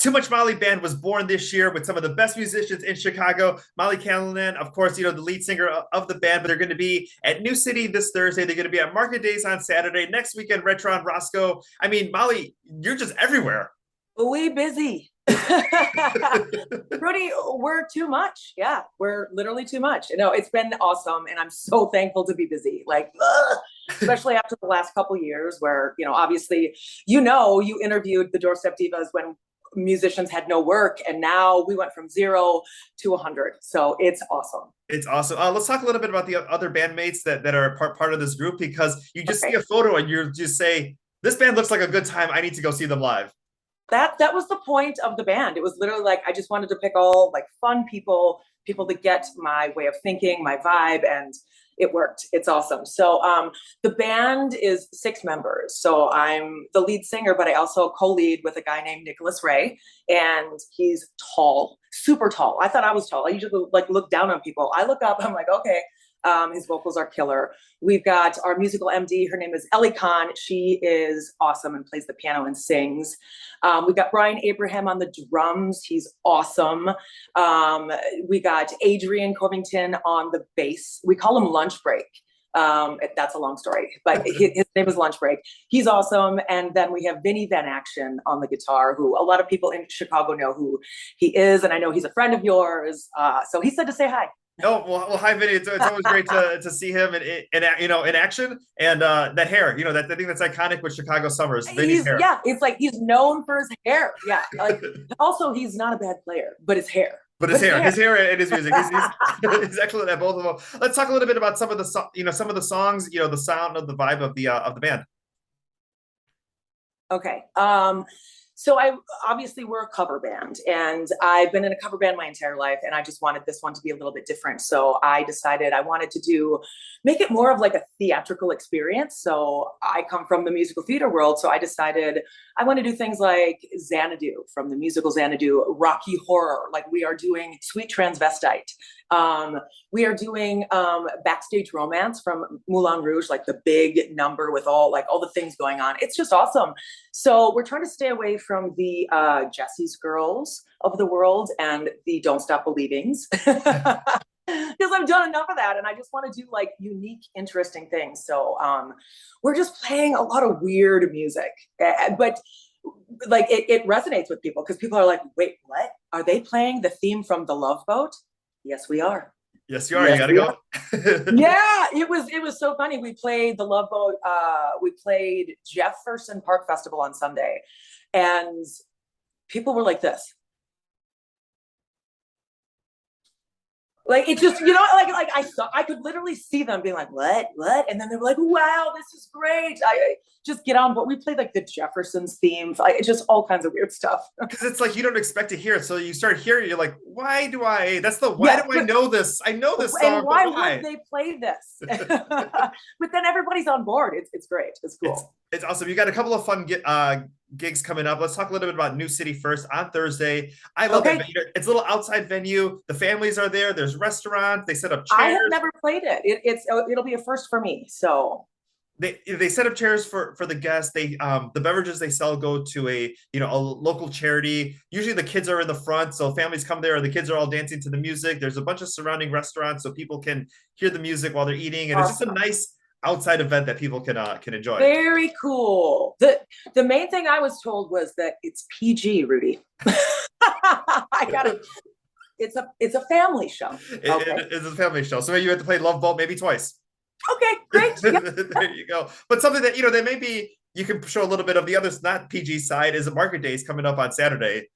Too Much Molly Band was born this year with some of the best musicians in Chicago. Molly Callinan, of course, the lead singer of the band, but they're going to be at New City this Thursday. They're going to be at MarketDays on Saturday. Next weekend, Retro on Roscoe. I mean, Molly, you're just everywhere. We busy. Rudy, we're too much. Yeah, we're literally too much. It's been awesome, and I'm so thankful to be busy. Like, especially after the last couple years, where obviously, you interviewed the Doorstep Divas when musicians had no work, and now we went from 0 to 100. So it's awesome. It's awesome. Let's talk a little bit about the other bandmates that are part of this group, because you just see a photo and you just say, "This band looks like a good time. I need to go see them live." That was the point of the band. It was literally like, I just wanted to pick all like fun people that get my way of thinking, my vibe, and it worked. It's awesome. So the band is 6 members. So I'm the lead singer, but I also co-lead with a guy named Nicholas Ray, and he's tall, super tall. I thought I was tall. I usually like look down on people. I look up, I'm like, okay. His vocals are killer. We've got our musical MD. Her name is Ellie Khan. She is awesome and plays the piano and sings. We've got Brian Abraham on the drums. He's awesome. We got Adrian Covington on the bass. We call him Lunch Break. That's a long story, but his name is Lunch Break. He's awesome. And then we have Vinny Van Action on the guitar, who a lot of people in Chicago know who he is. And I know he's a friend of yours. So he said to say hi. Oh, well, hi, Vinny. It's always great to see him in action, and that hair. I think that's iconic with Chicago summers. Vinny's hair. Yeah, it's like he's known for his hair. Yeah, like also he's not a bad player, but his hair. But his hair and his music. He's excellent at both of them. Let's talk a little bit about some of the songs. The sound of the vibe of the band. Okay. So obviously we're a cover band, and I've been in a cover band my entire life, and I just wanted this one to be a little bit different. So I decided I wanted to make it more of like a theatrical experience. So I come from the musical theater world. So I decided I want to do things like Xanadu from the musical Xanadu, Rocky Horror, like we are doing Sweet Transvestite. We are doing Backstage Romance from Moulin Rouge, like the big number with all the things going on. It's just awesome. So we're trying to stay away from the Jesse's Girls of the world and the Don't Stop Believings. Because I've done enough of that, and I just want to do like unique, interesting things. So we're just playing a lot of weird music, but like it resonates with people, because people are like, wait, what? Are they playing the theme from The Love Boat? Yes, we are. Yes, you are. Yes, you gotta go. Yeah, it was so funny. We played The Love Boat. We played Jefferson Park Festival on Sunday, and people were like this. Like it just, like I could literally see them being like, what? And then they were like, wow, this is great. I just get on. But we played like the Jeffersons theme. It's just all kinds of weird stuff. Because it's like you don't expect to hear it, so you start hearing it, you're like, why do I know this? I know this song. And why would they play this? But then everybody's on board. It's great. It's cool. It's awesome. You got a couple of fun gigs coming up. Let's talk a little bit about New City first on Thursday. I love that venue. It's a little outside venue. The families are there. There's restaurants. They set up chairs. I have never played it. It'll be a first for me. So they set up chairs for the guests. They the beverages they sell go to a local charity. Usually the kids are in the front, so families come there and the kids are all dancing to the music. There's a bunch of surrounding restaurants so people can hear the music while they're eating, and awesome. It's just a nice outside event that people can enjoy. Very cool. The main thing I was told was that it's PG, Rudy. It's a family show. It's a family show. So maybe you have to play Love Boat maybe twice. Okay, great. Yep. There you go. But something that that maybe you can show a little bit of the other not PG side is a MarketDays coming up on Saturday.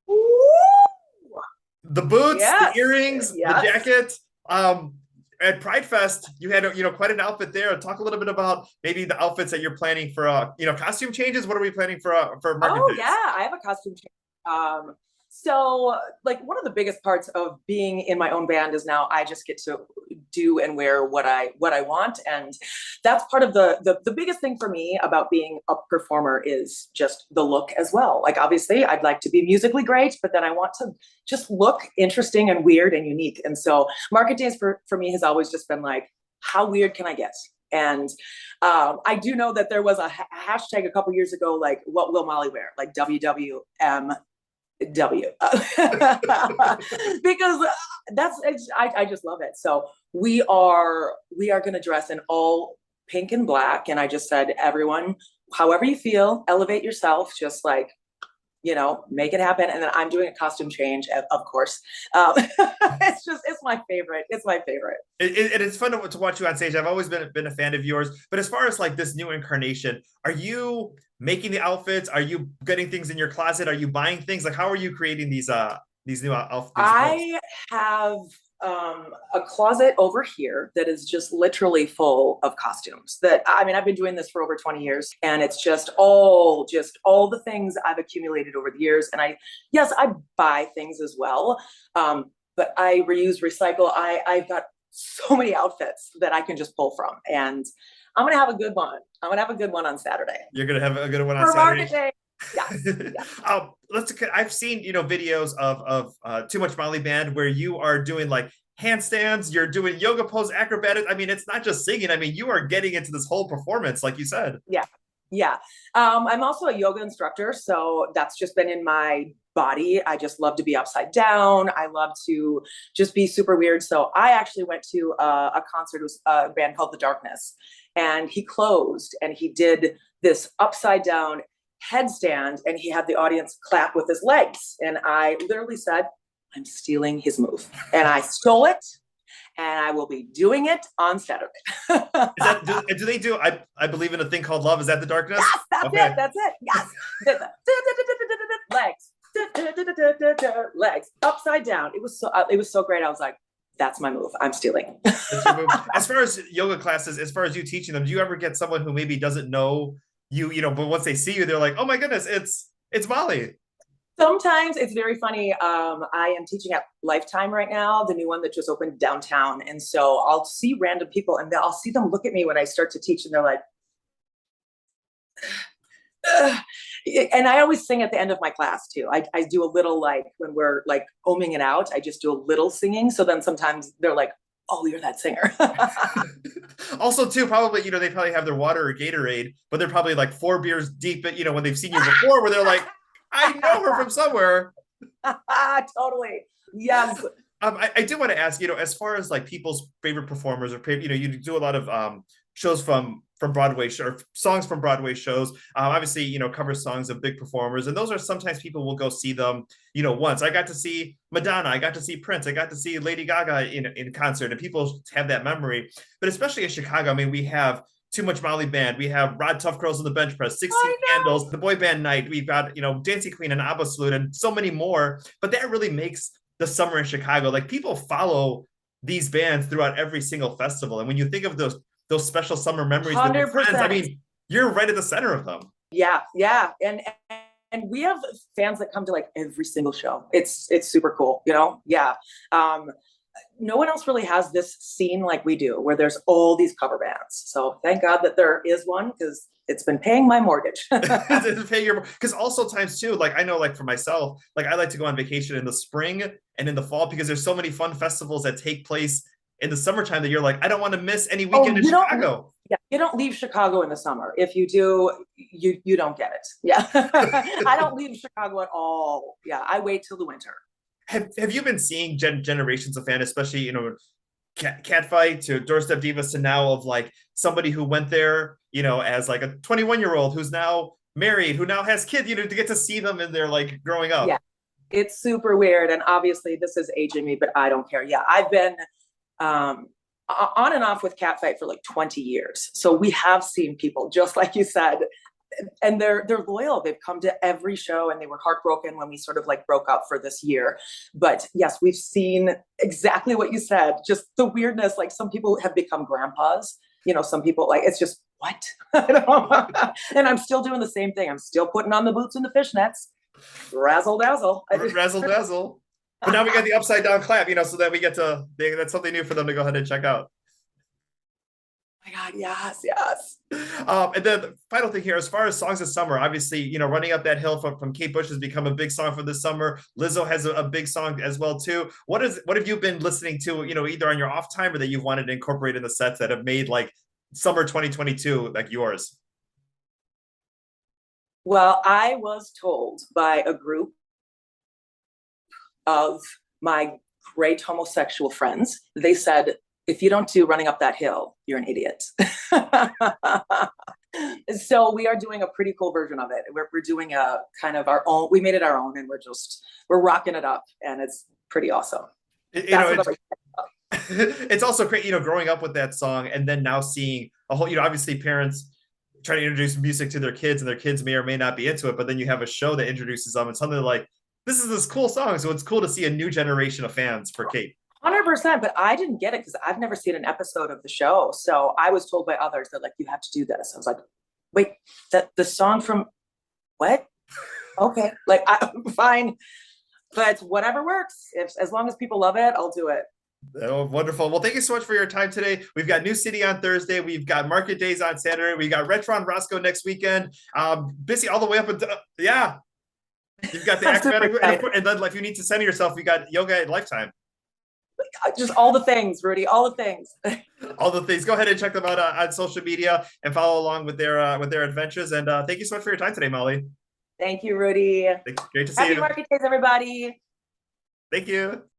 Ooh. The boots, yes. The earrings, yes. The jacket. At Pride Fest, you had quite an outfit there. Talk a little bit about maybe the outfits that you're planning for costume changes. What are we planning for MarketDays? Oh yeah, I have a costume change. So like one of the biggest parts of being in my own band is now I just get to do and wear what I want, and that's part of the biggest thing for me about being a performer is just the look as well. Like obviously I'd like to be musically great, but then I want to just look interesting and weird and unique. And so MarketDays for me has always just been like, how weird can I get? And I do know that there was a hashtag a couple years ago, like, what will Molly wear? Like WWM W. Because I just love it. So we are going to dress in all pink and black. And I just said, everyone, however you feel, elevate yourself, just like, make it happen. And then I'm doing a costume change, of course. It's my favorite. It's my favorite. It's fun to watch you on stage. I've always been a fan of yours. But as far as like this new incarnation, are you making the outfits? Are you getting things in your closet? Are you buying things? Like, how are you creating these new outfits? I have a closet over here that is just literally full of costumes that, I mean, I've been doing this for over 20 years, and it's just all the things I've accumulated over the years. And yes, I buy things as well. But I reuse, recycle. I've got so many outfits that I can just pull from, and I'm going to have a good one. I'm going to have a good one on Saturday. You're going to have a good one on for Saturday. MarketDays. Yes. I've seen videos of Too Much Molly Band where you are doing like handstands, you're doing yoga pose, acrobatics. I mean, it's not just singing. I mean, you are getting into this whole performance, like you said. Yeah. I'm also a yoga instructor, so that's just been in my body. I just love to be upside down. I love to just be super weird. So I actually went to a concert. It was a band called The Darkness, and he closed and he did this upside down headstand, and he had the audience clap with his legs. And I literally said, I'm stealing his move. And I stole it, and I will be doing it on Saturday. Do they do, I believe in a thing called love. Is that The Darkness? Yes, that's it. Yes. Legs. Legs. Upside down. It was so great. I was like, that's my move. I'm stealing. That's your move. As far as yoga classes, as far as you teaching them, do you ever get someone who maybe doesn't know you, but once they see you, they're like, oh my goodness, it's Molly? Sometimes it's very funny. I am teaching at Lifetime right now, the new one that just opened downtown. And so I'll see random people, and I'll see them look at me when I start to teach, and they're like, ugh. And I always sing at the end of my class too. I do a little, like when we're like oming it out, I just do a little singing. So then sometimes they're like, oh, you're that singer. Also too, probably, they probably have their water or Gatorade, but they're probably like 4 beers deep, when they've seen you before, where they're like, I know her from somewhere. Totally. Yes. I do want to ask, as far as like people's favorite performers, or you do a lot of shows from Broadway or songs from Broadway shows. Obviously, cover songs of big performers, and those are sometimes people will go see them. Once I got to see Madonna, I got to see Prince, I got to see Lady Gaga in concert, and people have that memory. But especially in Chicago, I mean, we have Too Much Molly Band, we have Rod Tough Girls on the Bench Press, 16 Candles, the Boy Band Night, we've got Dancing Queen and ABBA Salute, and so many more. But that really makes the summer in Chicago, like, people follow these bands throughout every single festival. And when you think of those special summer memories with your friends, I mean, you're right at the center of them. Yeah. And we have fans that come to like every single show. It's super cool, Yeah. No one else really has this scene like we do, where there's all these cover bands. So thank God that there is one, because it's been paying my mortgage. Because also times too, like I know, like for myself, like I like to go on vacation in the spring and in the fall, because there's so many fun festivals that take place in the summertime that you're like, I don't want to miss any weekend in Chicago. Yeah, you don't leave Chicago in the summer. If you do, you don't get it. Yeah. I don't leave Chicago at all. Yeah, I wait till the winter. Have you been seeing generations of fans, especially, Catfight to Doorstep Divas to now, of like somebody who went there, as like a 21-year-old who's now married, who now has kids, to get to see them in their like growing up? Yeah, it's super weird. And obviously this is aging me, but I don't care. Yeah, I've been on and off with Catfight for like 20 years. So we have seen people, just like you said, and they're loyal. They've come to every show, and they were heartbroken when we sort of like broke up for this year. But yes, we've seen exactly what you said, just the weirdness. Like, some people have become grandpas, some people, like, it's just, what? And I'm still doing the same thing. I'm still putting on the boots and the fishnets. Razzle dazzle. Razzle dazzle. But now we got the upside down clap, so that we get to, that's something new for them to go ahead and check out. Oh my God, yes. And then the final thing here, as far as songs of summer, obviously, Running Up That Hill from Kate Bush has become a big song for this summer. Lizzo has a big song as well too. What have you been listening to, either on your off time or that you've wanted to incorporate in the sets that have made like summer 2022 like yours? Well, I was told by a group of my great homosexual friends. They said, if you don't do Running Up That Hill, you're an idiot. So we are doing a pretty cool version of it. We're doing a kind of our own, we made it our own, and we're rocking it up, and it's pretty awesome. It's also great, growing up with that song and then now seeing a whole, obviously parents trying to introduce music to their kids and their kids may or may not be into it, but then you have a show that introduces them and something like, this is this cool song. So it's cool to see a new generation of fans for Kate. 100%, but I didn't get it because I've never seen an episode of the show. So I was told by others that, like, you have to do this. I was like, wait, that the song from what? Okay, like, fine, but whatever works. As long as people love it, I'll do it. Oh, wonderful. Well, thank you so much for your time today. We've got New City on Thursday. We've got Market Days on Saturday. We got Retro on Roscoe next weekend. Busy all the way up until, yeah. You've got the acrobatic, and then if you need to center yourself, we got yoga at Lifetime. Just all the things, Rudy, all the things. All the things. Go ahead and check them out on social media and follow along with their adventures. And thank you so much for your time today, Molly. Thank you, Rudy. Great to see you. Happy Market Days, everybody. Thank you.